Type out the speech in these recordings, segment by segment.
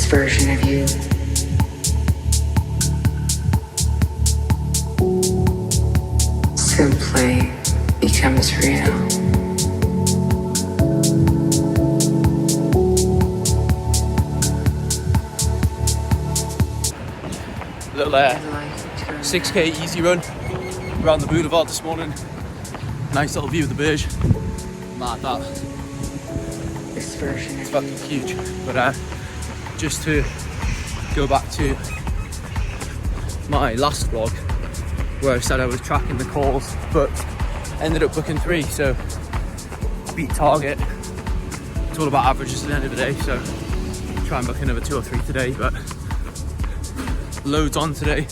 version of you simply becomes real. Little 6k easy run around the boulevard this morning. Nice little view of the Burj. Mad that. This version It's of fucking huge. But just to go back to my last vlog where I said I was tracking the calls, but ended up booking 3, so beat target. It's all about averages at the end of the day, so try and book another 2 or 3 today, but loads on today.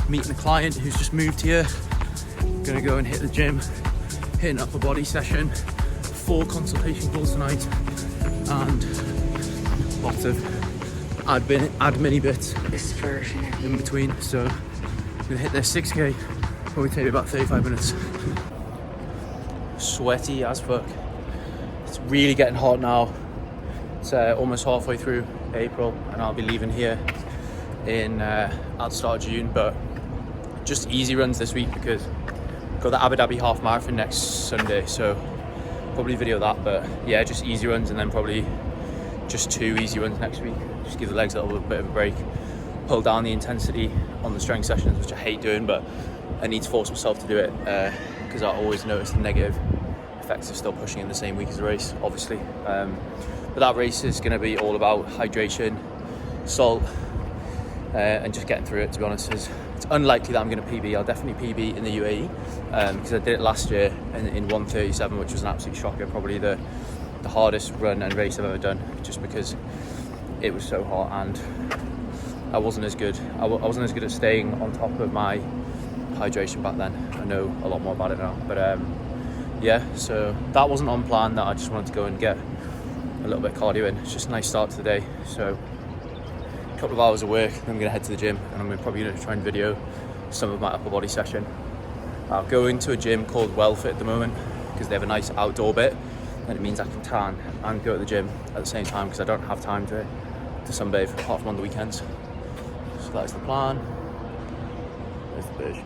Meeting a client who's just moved here. Gonna go and hit the gym, hit an upper body session, 4 consultation calls tonight, and lots of admin bits this version of you. in between. So I'm gonna hit this 6k, probably take me about 35 minutes. Sweaty as fuck. It's really getting hot now. It's almost halfway through April, and I'll be leaving here in at the start of June, but just easy runs this week because I've got the Abu Dhabi half marathon next Sunday, so probably video that. But yeah, just easy runs, and then probably just 2 easy runs next week. Just give the legs a little bit of a break, pull down the intensity on the strength sessions, which I hate doing, but I need to force myself to do it because I always notice the negative effects of still pushing in the same week as the race, obviously. But that race is going to be all about hydration, salt, and just getting through it. To be honest, it's unlikely that I'm going to PB. I'll definitely PB in the UAE because I did it last year in 1:37, which was an absolute shocker. Probably the hardest run and race I've ever done, just because it was so hot and I wasn't as good. I wasn't as good at staying on top of my hydration back then. I know a lot more about it now, but yeah. So that wasn't on plan. That I just wanted to go and get a little bit of cardio in. It's just a nice start to the day. So a couple of hours of work, then I'm going to head to the gym, and I'm probably going to try and video some of my upper body session. I'll go into a gym called Wellfit at the moment because they have a nice outdoor bit, and it means I can tan and go to the gym at the same time because I don't have time to sunbathe apart from on the weekends. So that is the plan. There's the Burj.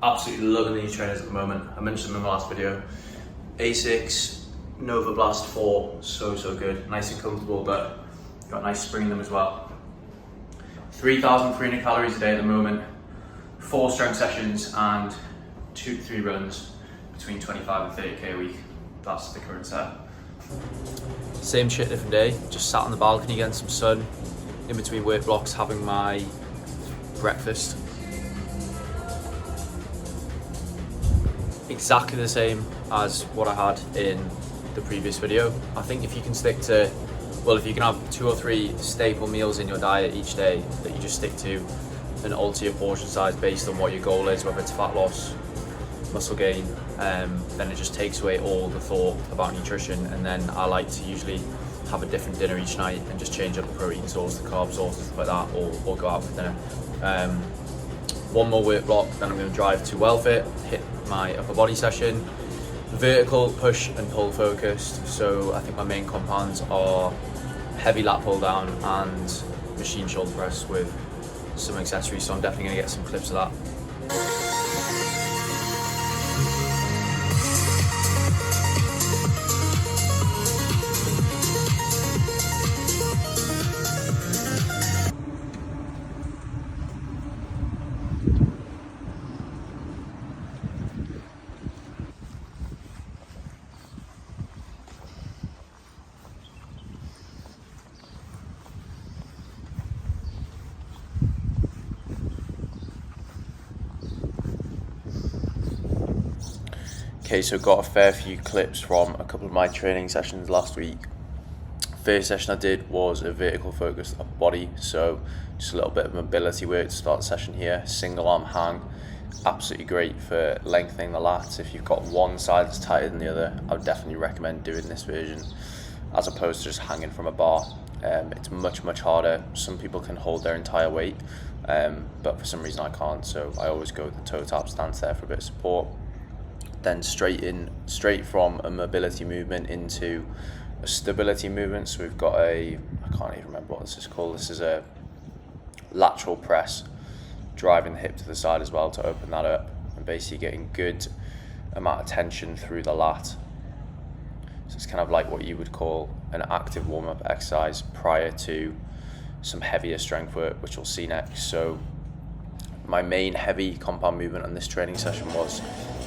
Absolutely loving these trainers at the moment. I mentioned them in the last video. Asics Nova Blast 4, so good. Nice and comfortable, but got a nice spring in them as well. 3,300 calories a day at the moment, 4 strength sessions and 2 to 3 runs between 25 and 30k a week. That's the current set. Same shit, different day. Just sat on the balcony getting some sun in between work blocks, having my breakfast. Exactly the same as what I had in the previous video. I think if you can stick to, well, if you can have 2 or 3 staple meals in your diet each day that you just stick to and alter your portion size based on what your goal is, whether it's fat loss, muscle gain, then it just takes away all the thought about nutrition. And then I like to usually have a different dinner each night and just change up the protein source, the carb source, stuff like that, or go out for dinner. 1 more work block, then I'm going to drive to Wellfit, hit my upper body session. Vertical, push and pull focused, so I think my main compounds are heavy lat pull down and machine shoulder press with some accessories, so I'm definitely going to get some clips of that. Okay, so got a fair few clips from a couple of my training sessions last week. First session I did was a vertical focused upper body, so just a little bit of mobility work to start the session here. Single arm hang, absolutely great for lengthening the lats. If you've got one side that's tighter than the other, I would definitely recommend doing this version as opposed to just hanging from a bar. It's much harder. Some people can hold their entire weight, but for some reason I can't, so I always go with the toe tap stance there for a bit of support. Then straight from a mobility movement into stability movement. So we've got I can't even remember what this is called. This is a lateral press, driving the hip to the side as well to open that up, and basically getting good amount of tension through the lat. So it's kind of like what you would call an active warm-up exercise prior to some heavier strength work, which we'll see next. So my main heavy compound movement on this training session was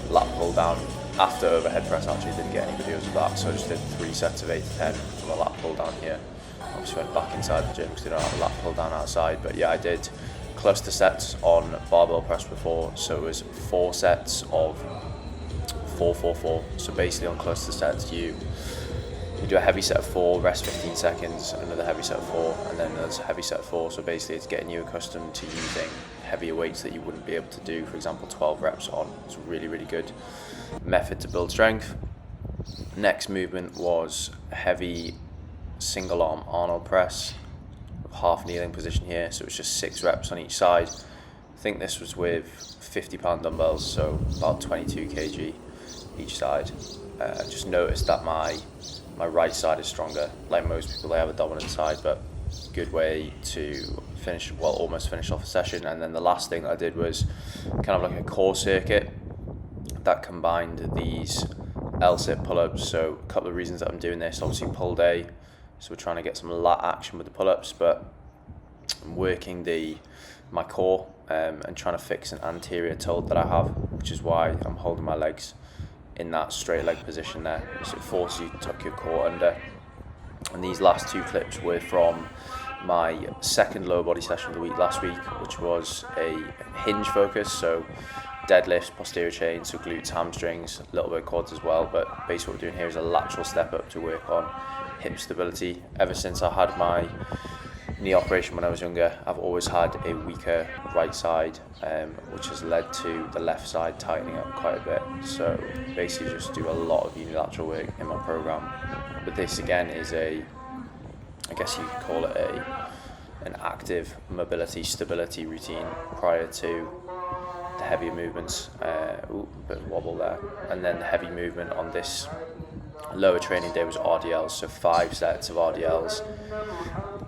lat pull down after overhead press. Actually didn't get any videos of that, so I just did 3 sets of 8 to 10 on the lat pull down here. Obviously went back inside the gym because they don't have a lat pull down outside, but yeah, I did cluster sets on barbell press before, so it was 4 sets of 4-4-4. So basically on cluster sets you do a heavy set of 4, rest 15 seconds, another heavy set of 4, and then another heavy set of 4. So basically it's getting you accustomed to using heavier weights that you wouldn't be able to do, for example 12 reps on. It's a really, really good method to build strength. Next movement was a heavy single arm Arnold press, half kneeling position here, so it's just 6 reps on each side. I think this was with 50-pound dumbbells, so about 22 kg each side. Just noticed that my right side is stronger. Like most people, they have a dominant side, but good way to finish, well, almost finish off a session. And then the last thing that I did was kind of like a core circuit that combined these L-sit pull-ups. So a couple of reasons that I'm doing this: obviously pull day, so we're trying to get some lat action with the pull-ups, but I'm working my core and trying to fix an anterior tilt that I have, which is why I'm holding my legs in that straight leg position there. So it forces you to tuck your core under. And these last 2 clips were from my second lower body session of the week last week, which was a hinge focus, so deadlifts, posterior chain, so glutes, hamstrings, a little bit of quads as well. But basically what we're doing here is a lateral step up to work on hip stability. Ever since I had my knee operation when I was younger, I've always had a weaker right side, which has led to the left side tightening up quite a bit. So basically just do a lot of unilateral work in my program. But this again is I guess you could call it an active mobility stability routine prior to the heavier movements. A bit of wobble there. And then the heavy movement on this lower training day was RDLs, so 5 sets of RDLs.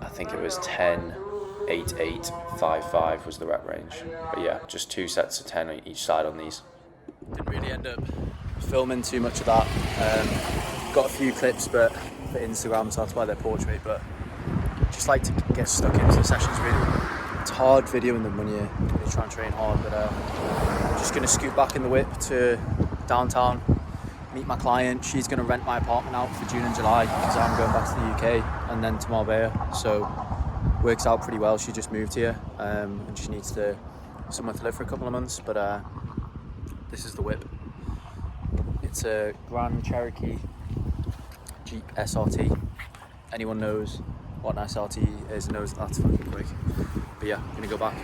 I think it was 10, 8, 8, 5, 5 was the rep range. But yeah, just 2 sets of 10 on each side on these. Didn't really end up filming too much of that. Got a few clips, but for Instagram, so that's why they're portrait. But just like to get stuck into the sessions really. It's hard videoing them when you try and train hard, but I'm just gonna scoot back in the whip to downtown, meet my client. She's gonna rent my apartment out for June and July because I'm going back to the UK and then to Marbella. So works out pretty well. She just moved here and she needs somewhere to live for a couple of months. But this is the whip. It's a Grand Cherokee Jeep SRT. Anyone knows what an SRT is knows that's fucking quick. But yeah, I'm gonna go back.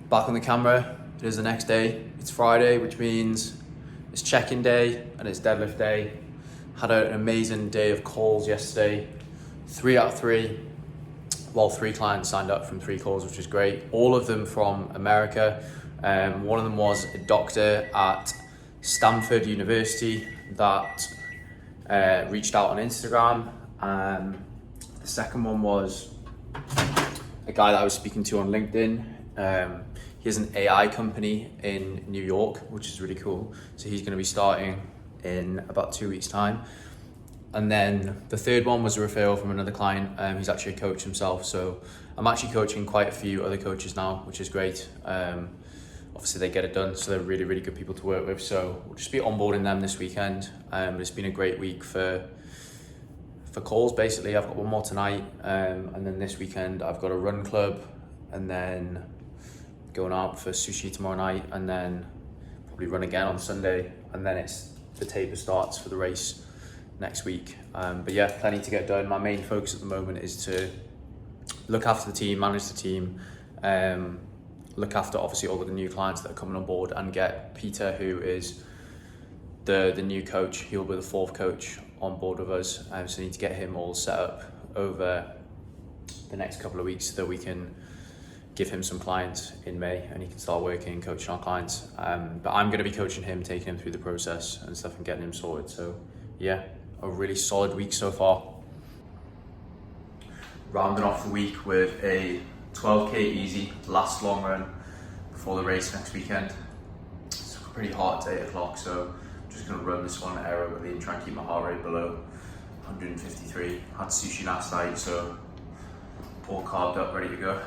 Back on the camera. It is the next day. It's Friday, which means it's check-in day and it's deadlift day. Had an amazing day of calls yesterday. 3 out of 3. Well, 3 clients signed up from 3 calls, which is great. All of them from America. One of them was a doctor at Stanford University that reached out on Instagram. The second one was a guy that I was speaking to on LinkedIn. He has an AI company in New York, which is really cool. So he's going to be starting in about 2 weeks' time. And then the third one was a referral from another client. He's actually a coach himself. So I'm actually coaching quite a few other coaches now, which is great. Obviously they get it done, so they're really, really good people to work with. So we'll just be onboarding them this weekend. It's been a great week for calls, basically. I've got one more tonight, and then this weekend I've got a run club, and then going out for sushi tomorrow night, and then probably run again on Sunday, and then the taper starts for the race next week. But yeah, plenty to get done. My main focus at the moment is to look after the team, manage the team, look after obviously all of the new clients that are coming on board, and get Peter, who is the new coach. He'll be the 4th coach on board with us. So I need to get him all set up over the next couple of weeks so that we can give him some clients in May and he can start working and coaching our clients. But I'm going to be coaching him, taking him through the process and stuff and getting him sorted. So yeah, a really solid week so far. Rounding off the week with a 12k easy, last long run before the race next weekend. It's pretty hot at 8 o'clock, so I'm just going to run this one aerobically and try and keep my heart rate below 153. Had sushi last night, so all carved up, ready to go.